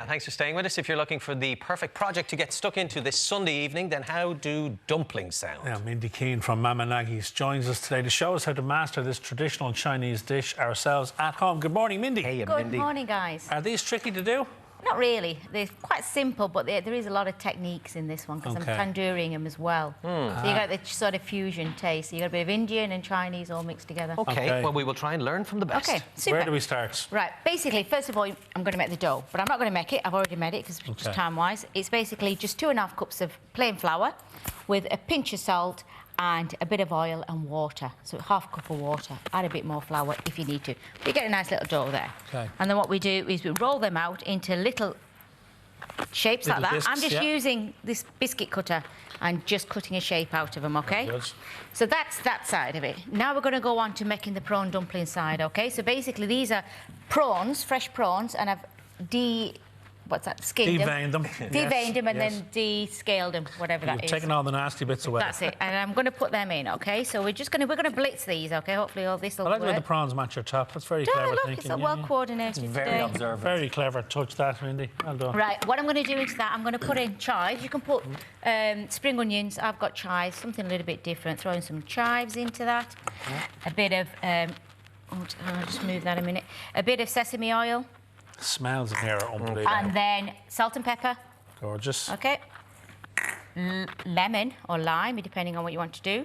Thanks for staying with us. If you're looking for the perfect project to get stuck into this Sunday evening, then how do dumplings sound? Yeah, Mindi Keane from Mama Nagis joins us today to show us how to master this traditional Chinese dish ourselves at home. Good morning, Mindy. Hey, Good Mindy. morning, guys. Are these tricky to do? Not really. They're quite simple, but there is a lot of techniques in this one because I'm tandooring them as well. So you got the sort of fusion taste. So you got a bit of Indian and Chinese all mixed together. Okay, well, we will try and learn from the best. Okay, super. Where do we start? Right, basically, first of all, I'm going to make the dough, but I'm not going to make it. I've already made it because just time-wise. It's basically just 2.5 cups of plain flour with a pinch of salt and a bit of oil and water. So half a cup of water. Add a bit more flour if you need to. But you get a nice little dough there. Okay. And then what we do is we roll them out into little shapes like that. Discs, I'm just using this biscuit cutter and just cutting a shape out of them, okay? So that's that side of it. Now we're going to go on to making the prawn dumpling side, okay? So basically these are prawns, fresh prawns, and I've skinned Deveined them. Deveined them and then descaled them, whatever that is. You've taken all the nasty bits away. That's it. And I'm going to put them in, okay? So we're going to blitz these, okay? Hopefully all this will work. I like the way the prawns match your top. That's very clever look, thinking. it's well coordinated Very observant. Very clever. Touch that, Mindy. Well done. Right, what I'm going to do into that, I'm going to put in chives. You can put spring onions. I've got chives, something a little bit different. Throwing some chives into that. A bit of, I'll just move that a minute. A bit of sesame oil. Smells in here are unbelievable. And then salt and pepper. Gorgeous. Okay. Lemon or lime, depending on what you want to do.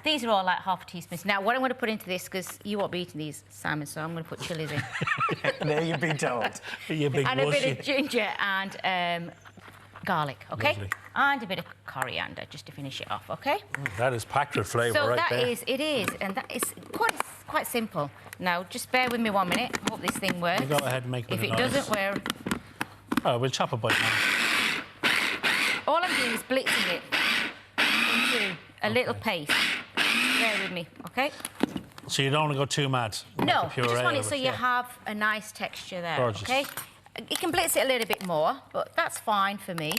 These are all like half a teaspoon. Now, what I'm going to put into this, because you won't be eating these, Simon, so I'm going to put chilies in. There you've been told. You big And a bit of ginger and garlic, okay? Lovely. And a bit of coriander, just to finish it off, okay? That is packed with flavour So right there. it is, and that is quite simple. Now, just bear with me 1 minute. I hope this thing works. You go ahead and make it. If it doesn't work... Oh, we'll chop a bite now. All I'm doing is blitzing it into a little paste. Bear with me, okay? So you don't want to go too mad? No, you just want it so you have a nice texture there, Gorgeous. okay? You can blitz it a little bit more, but that's fine for me.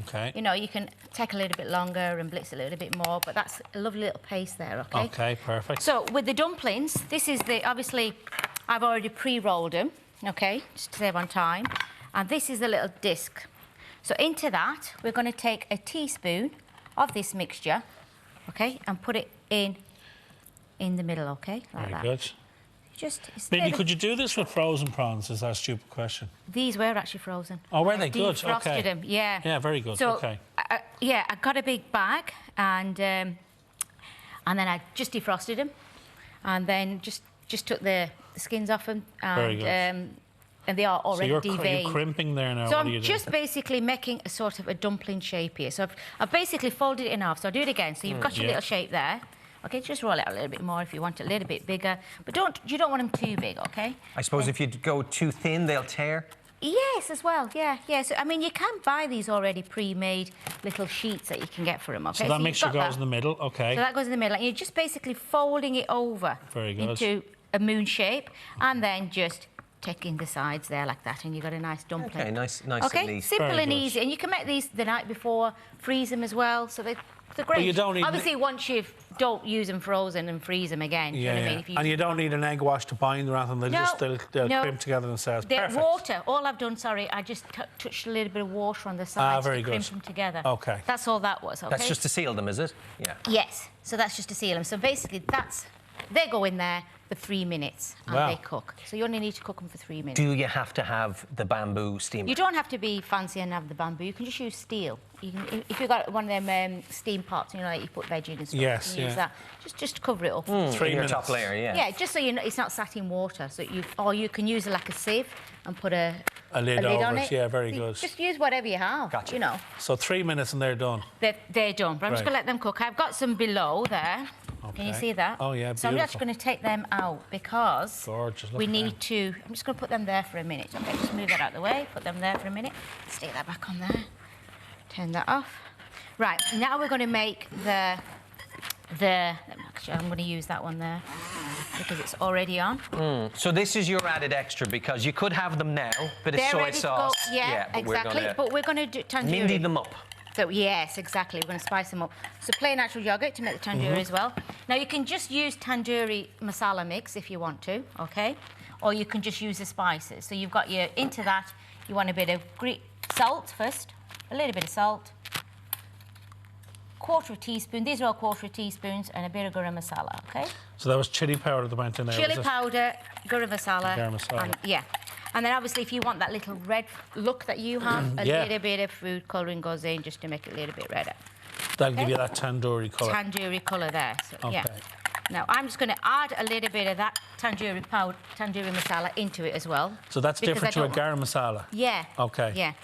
Okay. You know, you can take a little bit longer and blitz a little bit more, but that's a lovely little paste there, okay? Okay, perfect. So, with the dumplings, this is obviously, I've already pre-rolled them, okay, just to save on time. And this is the little disc. So, into that, we're going to take a teaspoon of this mixture, okay, and put it in the middle, okay, like that. Very good. Mindy, could you do this with frozen prawns? Is that a stupid question? These were actually frozen. Oh, were they? Good, Defrosted them, yeah. Yeah, very good, so, okay. Yeah, I got a big bag and then I just defrosted them and then just took the skins off them and, very good. And they are already deveined. You're crimping there now. So I'm just basically making a sort of a dumpling shape here. So I've basically folded it in half. So I'll do it again. So you've got your little shape there. Okay, just roll it out a little bit more if you want it a little bit bigger. But you don't want them too big, okay? I suppose if you go too thin, they'll tear? Yes, as well, yeah. So, I mean, you can buy these already pre-made little sheets that you can get for them, okay? So that mixture goes in the middle, okay. So that goes in the middle. And you're just basically folding it over into a moon shape and then just taking the sides there like that, and you've got a nice dumpling. Okay, nice okay? and neat. Simple and easy. And you can make these the night before, freeze them as well, so they're great. But you don't need... Obviously, once you don't use them frozen and freeze them again. Yeah, you know what I mean? And you don't need an egg wash to bind or anything. They'll crimp together themselves. Perfect. Water. All I've done, I just touched a little bit of water on the sides to crimp them together. Okay. That's all that was, okay? That's just to seal them, is it? Yeah. Yes. So that's just to seal them. So basically, they go in there for 3 minutes and they cook. So you only need to cook them for 3 minutes. Do you have to have the bamboo steamer? You don't have to be fancy and have the bamboo. You can just use steel. If you've got one of them steam pots, you know, like you put veg in and stuff, you can use that. Just cover it up. 3 minutes. Top layer, yeah. Yeah, just so you know it's not sat in water. So or you can use it like a sieve and put a lid on it. Yeah, very good. Just use whatever you have. Gotcha. You know. So 3 minutes and they're done. They're done. But I'm just going to let them cook. I've got some below there. Okay. Can you see that? Oh, yeah, beautiful. So I'm just going to take them out because we need to... I'm just going to put them there for a minute. Okay, just move that out of the way. Put them there for a minute. Stick that back on there. Turn that off. Right, now we're going to make actually, I'm going to use that one there because it's already on. So this is your added extra because you could have them now, bit of soy sauce. Yeah, exactly. But we're going to do tandoori. Mindy them up. So, yes, exactly. We're going to spice them up. So, plain natural yogurt to make the tandoori as well. Now, you can just use tandoori masala mix if you want to, OK? Or you can just use the spices. So, you've got into that, You want a bit of salt first, a little bit of salt, quarter teaspoon. These are all quarter teaspoons, and a bit of garam masala. Okay. So that was chili powder that went in there. Chili powder, garam masala. Garam masala. And, yeah. And then obviously, if you want that little red look that you have, a little bit of food colouring goes in just to make it a little bit redder. That'll give you that tandoori colour. Tandoori colour there. So, Okay. yeah. Now I'm just going to add a little bit of that tandoori masala into it as well. So that's different to a garam masala? Yeah. Okay. Yeah.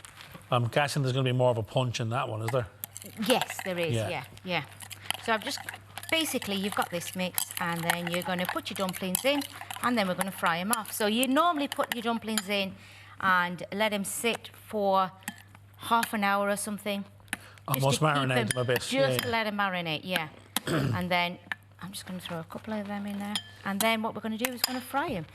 I'm guessing there's going to be more of a punch in that one, is there? Yes, there is. Yeah. Yeah. So I've just... Basically, you've got this mix, and then you're going to put your dumplings in, and then we're going to fry them off. So you normally put your dumplings in and let them sit for half an hour or something. Almost marinate them a bit. Just let them marinate, yeah. And then I'm just going to throw a couple of them in there. And then what we're going to do is going to fry them.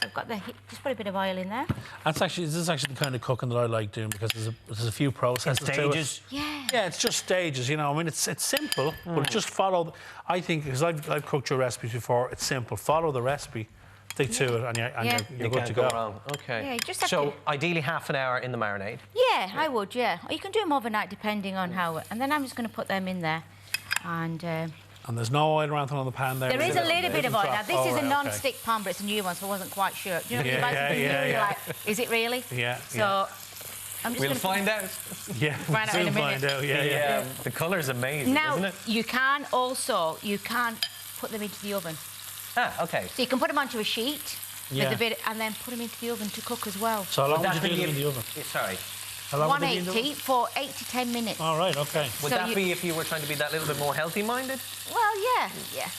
So I've got just put a bit of oil in there. This is actually the kind of cooking that I like doing, because there's a few processes to it. Yeah. Yeah, it's just stages, you know. I mean, it's simple, but just follow. I think, because I've cooked your recipes before, it's simple. Follow the recipe, stick to it, and you're good to go. Wrong. Okay. Yeah, you just have so to... ideally half an hour in the marinade. Yeah, I would, yeah. Or you can do them overnight depending on how... And then I'm just going to put them in there. And there's no oil or anything on the pan there? There is a little bit of oil. Now, this is a non-stick pan, but it's a new one, so I wasn't quite sure. Do you know what like, is it really? Yeah. So I'm just We'll find out. Yeah, find out in a minute. Find out. Yeah. The colour's amazing, now, isn't it? you can put them into the oven. Ah, OK. So you can put them onto a sheet Yeah. with a bit, and then put them into the oven to cook as well. So how long would you do them in the oven? Sorry. How long would they be in the 180 oven? for 8 to 10 minutes. All right, OK. Would So that be if you were trying to be that little bit more healthy-minded? Well, yeah.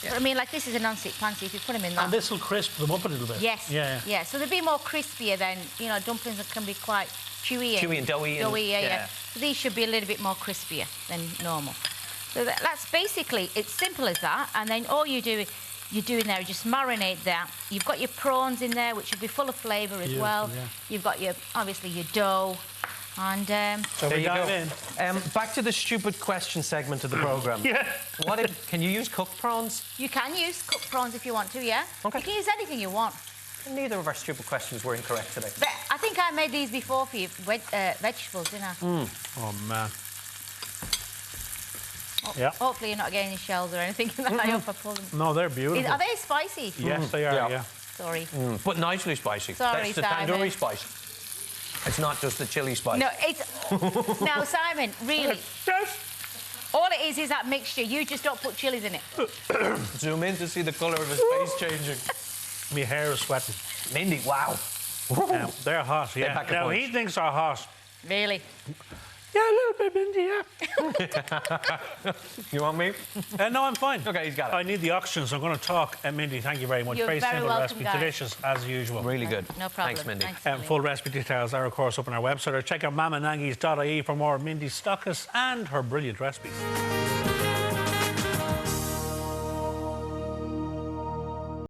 But, I mean, like, this is a non-stick pan, so if you put them in that... And this will crisp them up a little bit. Yes. Yeah. So they'll be more crispier than, you know, dumplings can be quite chewy and doughy. Yeah. So these should be a little bit more crispier than normal. So that's basically, it's simple as that. And then all you do in there is just marinate that. You've got your prawns in there, which will be full of flavour as well. Yeah. You've got obviously your dough. And so there we you dive go. in. Back to the stupid question segment of the programme. Yeah. Can you use cooked prawns? you can use cooked prawns if you want to, yeah? Okay. You can use anything you want. Neither of our stupid questions were incorrect today. But I think I made these before for you, vegetables, didn't I? Oh, man. Yeah. Hopefully you're not getting any shells or anything. I hope I pull them. No, they're beautiful. Are they spicy? Yes, they are, yeah. Sorry. But nicely spicy. Sorry, That's the Simon. tandoori spice. It's not just the chili spice. No, it's... Now, Simon, really, all it is that mixture. You just don't put chilies in it. Zoom in to see the colour of his face changing. My hair is sweating. Mindy, wow. They're hot, yeah. pack a Now, punch. he thinks they're hot. Really? Yeah, a little bit, Mindy, yeah. You want me? No, I'm fine. OK, he's got it. I need the oxygen, so I'm going to talk. Mindy, thank you very much. You're very very simple welcome, recipe, guys. delicious as usual. Really good. No problem. Thanks, Mindy. Thanks, Full recipe details are, of course, up on our website, or check out mamanagis.ie for more of Mindy's stockers and her brilliant recipes.